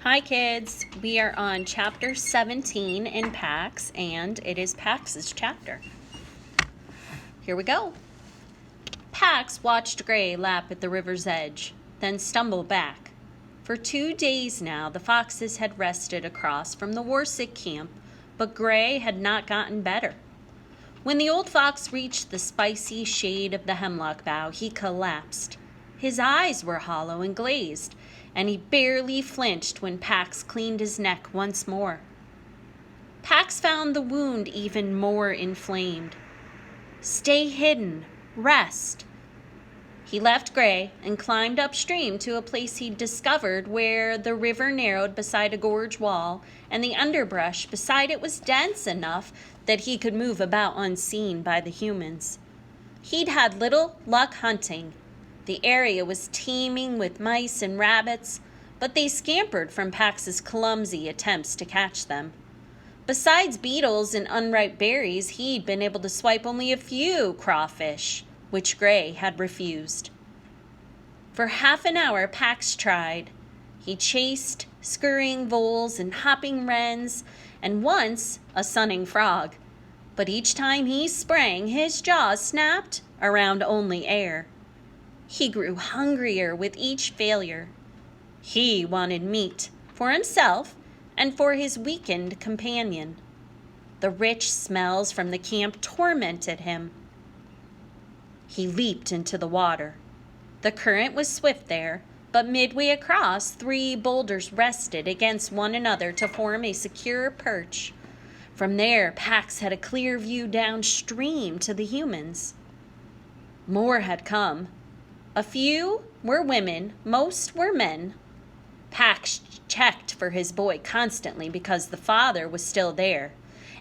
Hi kids, we are on chapter 17 in Pax, and it is Pax's chapter. Here we go. Pax watched Gray lap at the river's edge, then stumble back. For 2 days now, the foxes had rested across from the Warsick camp, but Gray had not gotten better. When the old fox reached the spicy shade of the hemlock bough, he collapsed. His eyes were hollow and glazed, and he barely flinched when Pax cleaned his neck once more. Pax found the wound even more inflamed. Stay hidden. Rest. He left Gray and climbed upstream to a place he'd discovered where the river narrowed beside a gorge wall, and the underbrush beside it was dense enough that he could move about unseen by the humans. He'd had little luck hunting. The area was teeming with mice and rabbits, but they scampered from Pax's clumsy attempts to catch them. Besides beetles and unripe berries, he'd been able to swipe only a few crawfish, which Gray had refused. For half an hour, Pax tried. He chased scurrying voles and hopping wrens, and once a sunning frog. But each time he sprang, his jaws snapped around only air. He grew hungrier with each failure. He wanted meat for himself and for his weakened companion. The rich smells from the camp tormented him. He leaped into the water. The current was swift there, but midway across, 3 boulders rested against one another to form a secure perch. From there, Pax had a clear view downstream to the humans. More had come. A few were women, most were men. Pax checked for his boy constantly because the father was still there,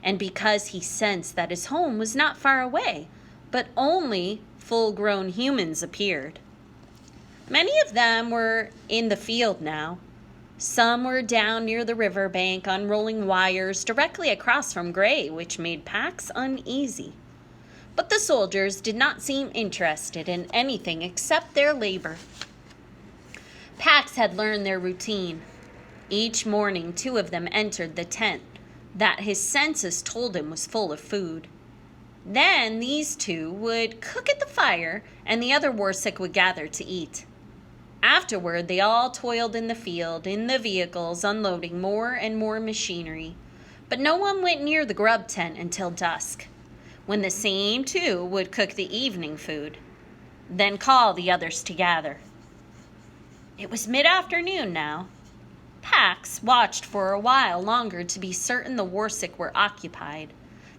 and because he sensed that his home was not far away, but only full-grown humans appeared. Many of them were in the field now. Some were down near the riverbank unrolling wires directly across from Gray, which made Pax uneasy. But the soldiers did not seem interested in anything except their labor. Pax had learned their routine. Each morning, 2 of them entered the tent that his senses told him was full of food. Then these 2 would cook at the fire, and the other Warsick would gather to eat. Afterward, they all toiled in the field, in the vehicles, unloading more and more machinery. But no one went near the grub tent until dusk, when the same 2 would cook the evening food, then call the others to gather. It was mid-afternoon now. Pax watched for a while longer to be certain the Warsick were occupied,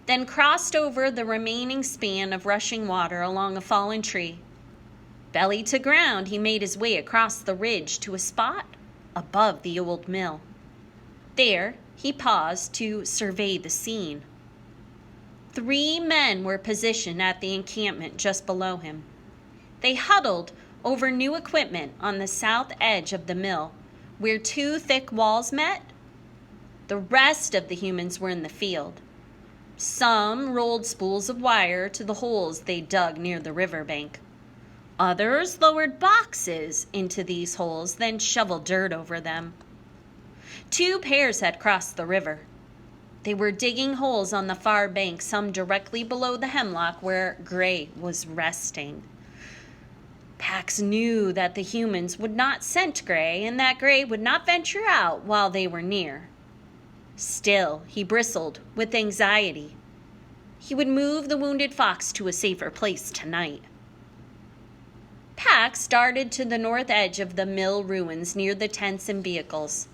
then crossed over the remaining span of rushing water along a fallen tree. Belly to ground, he made his way across the ridge to a spot above the old mill. There, he paused to survey the scene. 3 men were positioned at the encampment just below him. They huddled over new equipment on the south edge of the mill, where 2 thick walls met. The rest of the humans were in the field. Some rolled spools of wire to the holes they dug near the riverbank. Others lowered boxes into these holes, then shoveled dirt over them. 2 pairs had crossed the river. They were digging holes on the far bank, some directly below the hemlock where Gray was resting. Pax knew that the humans would not scent Gray, and that Gray would not venture out while they were near. Still, he bristled with anxiety. He would move the wounded fox to a safer place tonight. Pax darted to the north edge of the mill ruins near the tents and vehicles.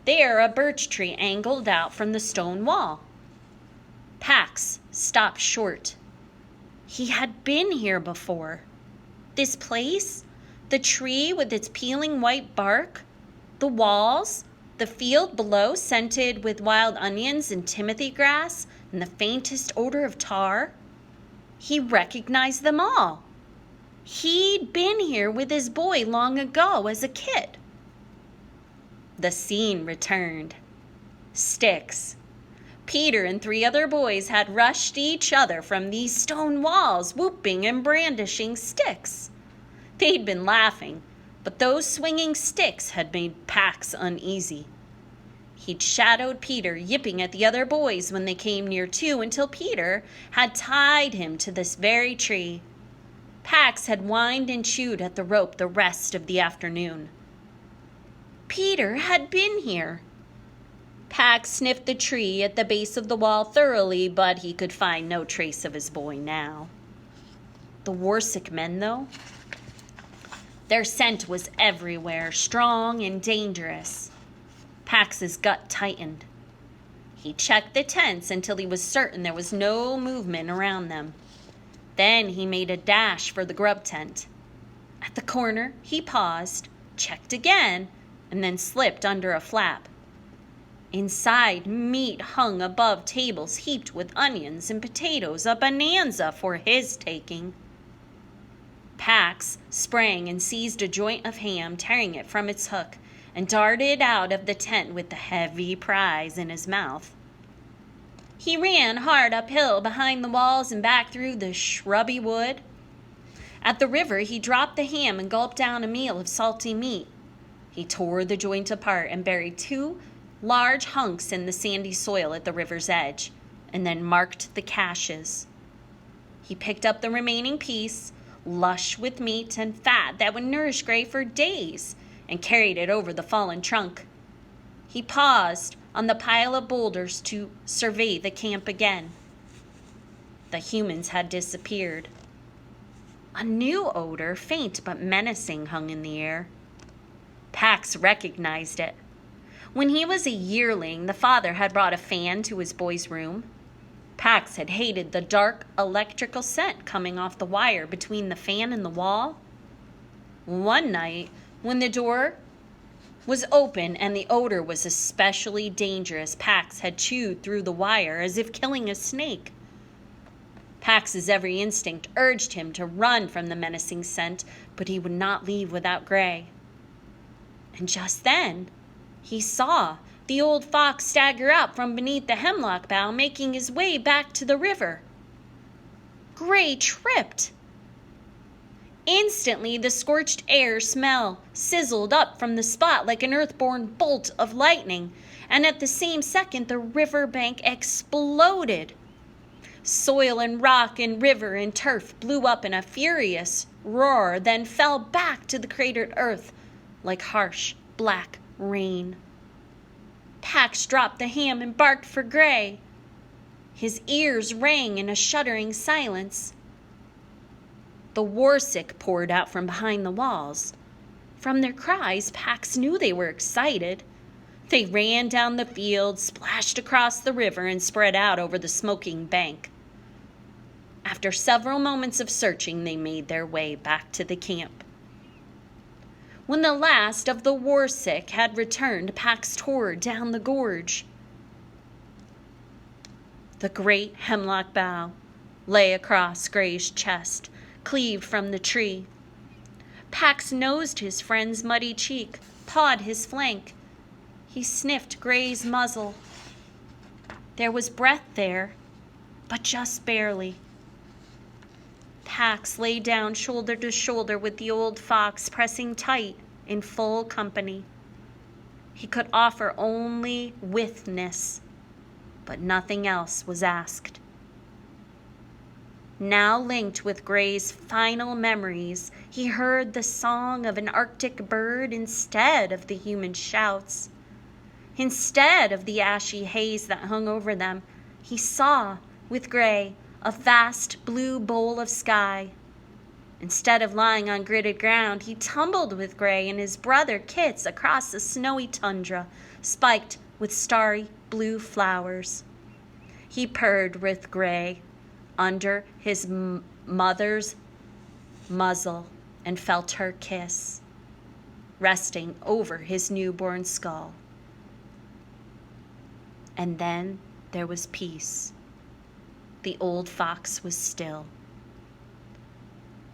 There, a birch tree angled out from the stone wall. Pax stopped short. He had been here before. This place, the tree with its peeling white bark, the walls, the field below scented with wild onions and timothy grass and the faintest odor of tar. He recognized them all. He'd been here with his boy long ago as a kid. The scene returned. Sticks. Peter and 3 other boys had rushed each other from these stone walls, whooping and brandishing sticks. They'd been laughing, but those swinging sticks had made Pax uneasy. He'd shadowed Peter yipping at the other boys when they came near too, until Peter had tied him to this very tree. Pax had whined and chewed at the rope the rest of the afternoon. Peter had been here. Pax sniffed the tree at the base of the wall thoroughly, but he could find no trace of his boy now. The Warsick men, though? Their scent was everywhere, strong and dangerous. Pax's gut tightened. He checked the tents until he was certain there was no movement around them. Then he made a dash for the grub tent. At the corner, he paused, checked again, and then slipped under a flap. Inside, meat hung above tables heaped with onions and potatoes, a bonanza for his taking. Pax sprang and seized a joint of ham, tearing it from its hook, and darted out of the tent with the heavy prize in his mouth. He ran hard uphill behind the walls and back through the shrubby wood. At the river, he dropped the ham and gulped down a meal of salty meat. He tore the joint apart and buried 2 large hunks in the sandy soil at the river's edge, and then marked the caches. He picked up the remaining piece, lush with meat and fat that would nourish Gray for days, and carried it over the fallen trunk. He paused on the pile of boulders to survey the camp again. The humans had disappeared. A new odor, faint but menacing, hung in the air. Pax recognized it. When he was a yearling, the father had brought a fan to his boy's room. Pax had hated the dark electrical scent coming off the wire between the fan and the wall. One night, when the door was open and the odor was especially dangerous, Pax had chewed through the wire as if killing a snake. Pax's every instinct urged him to run from the menacing scent, but he would not leave without Gray. And just then, he saw the old fox stagger out from beneath the hemlock bough, making his way back to the river. Gray tripped. Instantly, the scorched air smell sizzled up from the spot like an earthborn bolt of lightning, and at the same second, the riverbank exploded. Soil and rock and river and turf blew up in a furious roar, then fell back to the cratered earth like harsh, black rain. Pax dropped the ham and barked for Gray. His ears rang in a shuddering silence. The Warsick poured out from behind the walls. From their cries, Pax knew they were excited. They ran down the field, splashed across the river, and spread out over the smoking bank. After several moments of searching, they made their way back to the camp. When the last of the Warsick had returned, Pax tore down the gorge. The great hemlock bough lay across Gray's chest, cleaved from the tree. Pax nosed his friend's muddy cheek, pawed his flank. He sniffed Gray's muzzle. There was breath there, but just barely. Pax lay down shoulder to shoulder with the old fox, pressing tight in full company. He could offer only witness, but nothing else was asked. Now linked with Gray's final memories, he heard the song of an Arctic bird instead of the human shouts. Instead of the ashy haze that hung over them, he saw, with Gray, a vast blue bowl of sky. Instead of lying on gritted ground, he tumbled with Gray and his brother Kits across the snowy tundra, spiked with starry blue flowers. He purred with Gray under his mother's muzzle and felt her kiss, resting over his newborn skull. And then there was peace. The old fox was still.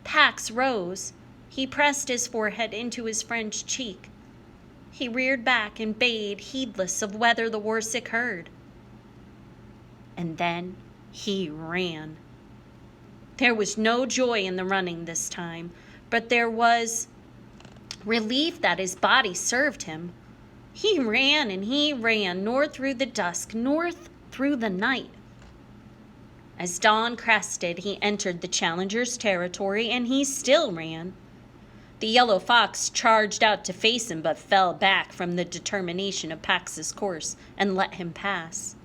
Pax rose. He pressed his forehead into his friend's cheek. He reared back and bayed, heedless of whether the Warsick heard. And then he ran. There was no joy in the running this time, but there was relief that his body served him. He ran and he ran, north through the dusk, north through the night. As dawn crested, he entered the challenger's territory, and he still ran. The yellow fox charged out to face him, but fell back from the determination of Pax's course and let him pass.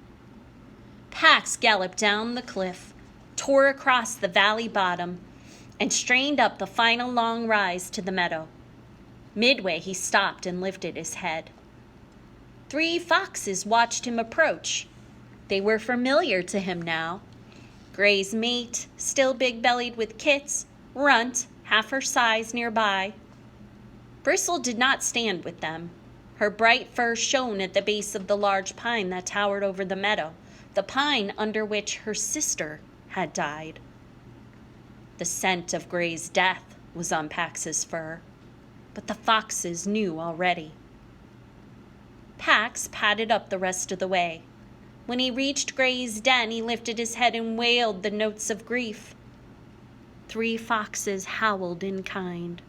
Pax galloped down the cliff, tore across the valley bottom, and strained up the final long rise to the meadow. Midway, he stopped and lifted his head. 3 foxes watched him approach. They were familiar to him now. Gray's mate, still big-bellied with kits, Runt, half her size, nearby. Bristle did not stand with them. Her bright fur shone at the base of the large pine that towered over the meadow, the pine under which her sister had died. The scent of Gray's death was on Pax's fur, but the foxes knew already. Pax padded up the rest of the way. When he reached Gray's den, he lifted his head and wailed the notes of grief. 3 foxes howled in kind.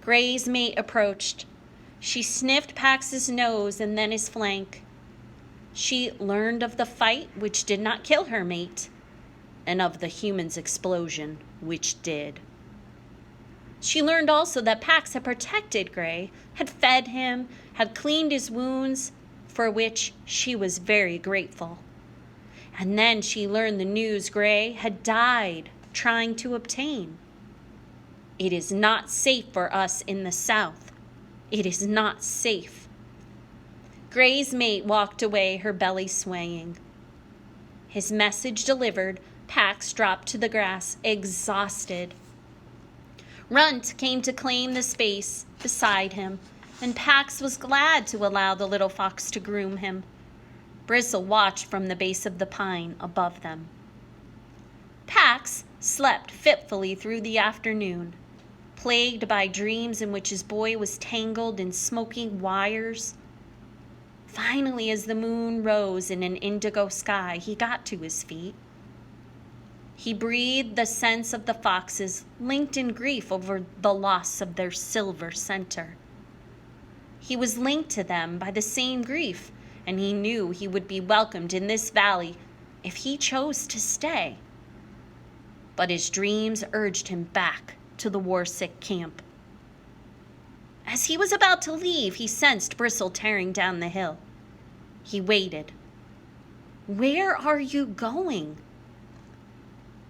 Gray's mate approached. She sniffed Pax's nose and then his flank. She learned of the fight, which did not kill her mate, and of the human's explosion, which did. She learned also that Pax had protected Gray, had fed him, had cleaned his wounds, for which she was very grateful. And then she learned the news Gray had died trying to obtain. It is not safe for us in the South. It is not safe. Gray's mate walked away, her belly swaying. His message delivered, Pax dropped to the grass, exhausted. Runt came to claim the space beside him, and Pax was glad to allow the little fox to groom him. Bristle watched from the base of the pine above them. Pax slept fitfully through the afternoon, plagued by dreams in which his boy was tangled in smoking wires. Finally, as the moon rose in an indigo sky, he got to his feet. He breathed the sense of the foxes, linked in grief over the loss of their silver center. He was linked to them by the same grief, and he knew he would be welcomed in this valley if he chose to stay. But his dreams urged him back to the war-sick camp. As he was about to leave, he sensed Bristle tearing down the hill. He waited. "Where are you going?"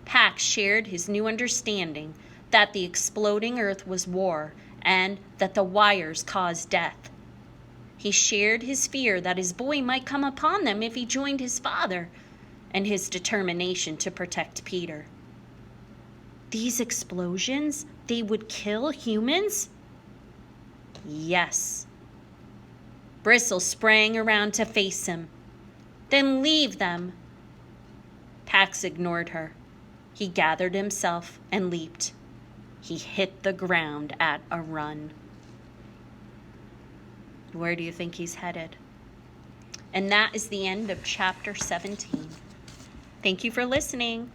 Pax shared his new understanding that the exploding earth was war and that the wires caused death. He shared his fear that his boy might come upon them if he joined his father, and his determination to protect Peter. These explosions, they would kill humans? Yes. Bristle sprang around to face him. "Then leave them." Pax ignored her. He gathered himself and leaped. He hit the ground at a run. Where do you think he's headed? And that is the end of chapter 17. Thank you for listening.